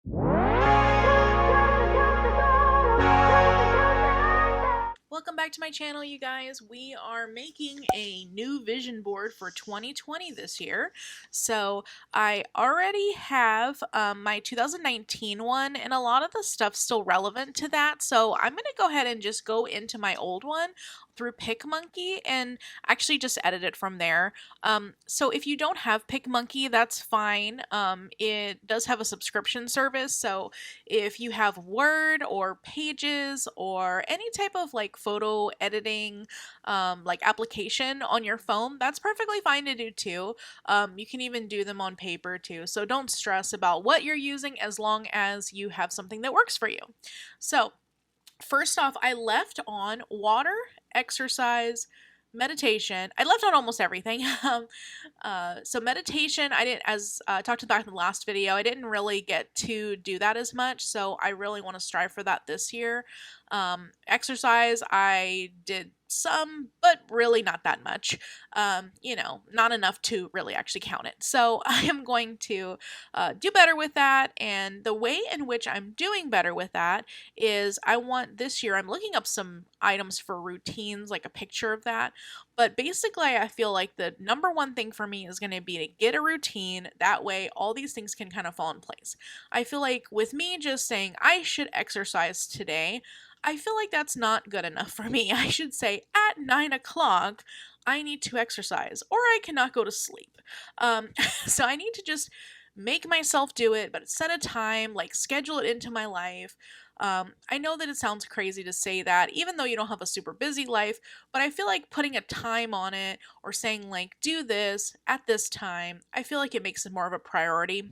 Welcome back to my channel, you guys. We are making a new vision board for 2020 this year. So I already have my 2019 one, and a lot of the stuff's still relevant to that. So I'm going to go ahead and just go into my old one through PicMonkey and actually just edit it from there. So if you don't have PicMonkey, that's fine. It does have a subscription service, so if you have Word or Pages or any type of like photo editing like application on your phone, that's perfectly fine to do too. You can even do them on paper too. So don't stress about what you're using as long as you have something that works for you. So first off, I left on water, exercise, meditation. I left on almost everything. So meditation, I didn't, as I talked about in the last video, I didn't really get to do that as much. So I really want to strive for that this year. Exercise, I did some, but really not that much. Not enough to really actually count it. So I am going to do better with that. And the way in which I'm doing better with that is I want this year, I'm looking up some items for routines, like a picture of that. But basically, I feel like the number one thing for me is going to be to get a routine. That way, all these things can kind of fall in place. I feel like with me just saying I should exercise today, I feel like that's not good enough for me. I should say at 9 o'clock, I need to exercise or I cannot go to sleep. Um, so I need to just make myself do it, but set a time, like schedule it into my life. I know that it sounds crazy to say that, even though you don't have a super busy life, but I feel like putting a time on it or saying, like, do this at this time, I feel like it makes it more of a priority.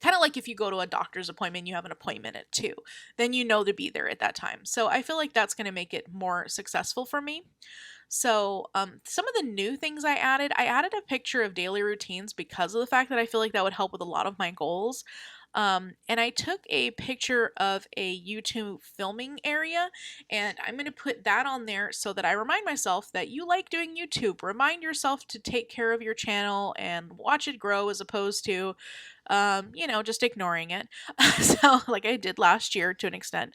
Kind of like if you go to a doctor's appointment, you have an appointment at 2, then you know to be there at that time. So I feel like that's going to make it more successful for me. So, some of the new things I added a picture of daily routines because of the fact that I feel like that would help with a lot of my goals. And I took a picture of a YouTube filming area, and I'm going to put that on there so that I remind myself that you like doing YouTube. Remind yourself to take care of your channel and watch it grow as opposed to, just ignoring it. So, like I did last year to an extent.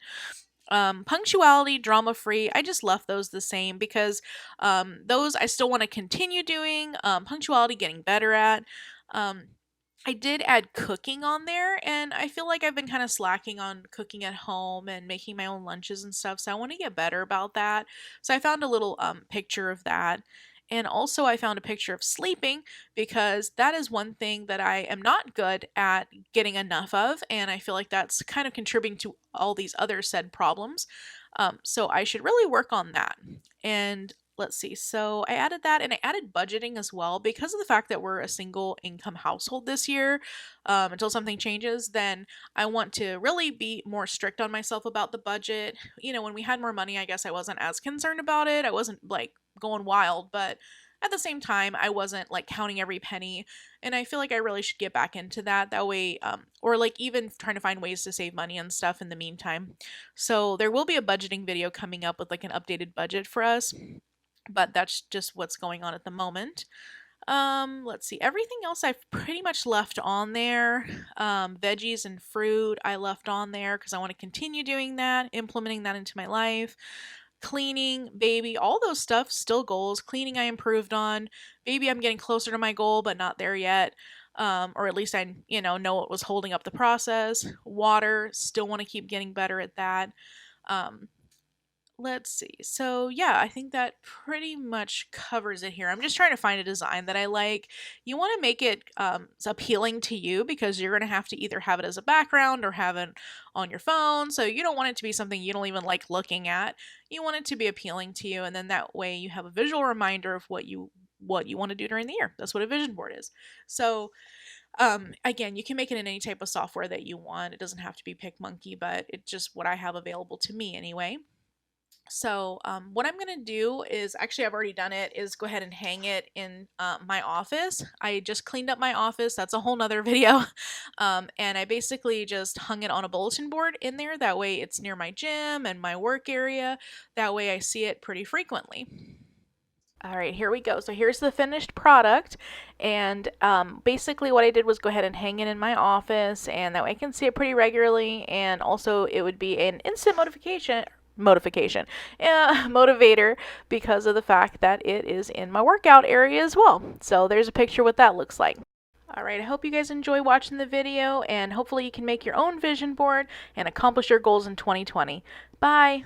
Punctuality, drama free, I just left those the same because those I still want to continue doing. Punctuality, getting better at. Um, I did add cooking on there, and I feel like I've been kind of slacking on cooking at home and making my own lunches and stuff, so I want to get better about that. So I found a little picture of that. And also, I found a picture of sleeping because that is one thing that I am not good at getting enough of, and I feel like that's kind of contributing to all these other said problems. So I should really work on that. And let's see. So I added that and I added budgeting as well because of the fact that we're a single income household this year. Until something changes, then I want to really be more strict on myself about the budget. When we had more money, I guess I wasn't as concerned about it. I wasn't like going wild, but at the same time, I wasn't like counting every penny. And I feel like I really should get back into that. That way, or like even trying to find ways to save money and stuff in the meantime. So there will be a budgeting video coming up with like an updated budget for us, but that's just what's going on at the moment. Let's see. Everything else I've pretty much left on there. Veggies and fruit I left on there because I want to continue doing that, implementing that into my life. Cleaning, baby, all those stuff still goals. Cleaning I improved on. Baby, I'm getting closer to my goal, but not there yet. Or at least I, know what was holding up the process. Water, still want to keep getting better at that. Um, Let's see. So, yeah, I think that pretty much covers it here. I'm just trying to find a design that I like. You want to make it appealing to you because you're going to have to either have it as a background or have it on your phone. So, you don't want it to be something you don't even like looking at. You want it to be appealing to you, and then that way you have a visual reminder of what you want to do during the year. That's what a vision board is. So, again, you can make it in any type of software that you want. It doesn't have to be PicMonkey, but it's just what I have available to me anyway. So, what I'm going to do is actually, I've already done it, is go ahead and hang it in my office. I just cleaned up my office. That's a whole nother video. And I basically just hung it on a bulletin board in there. That way it's near my gym and my work area. That way I see it pretty frequently. All right, here we go. So here's the finished product, and basically what I did was go ahead and hang it in my office, and that way I can see it pretty regularly, and also it would be an instant motivator because of the fact that it is in my workout area as well. So there's a picture what that looks like. All right, I hope you guys enjoy watching the video, and hopefully you can make your own vision board and accomplish your goals in 2020. Bye!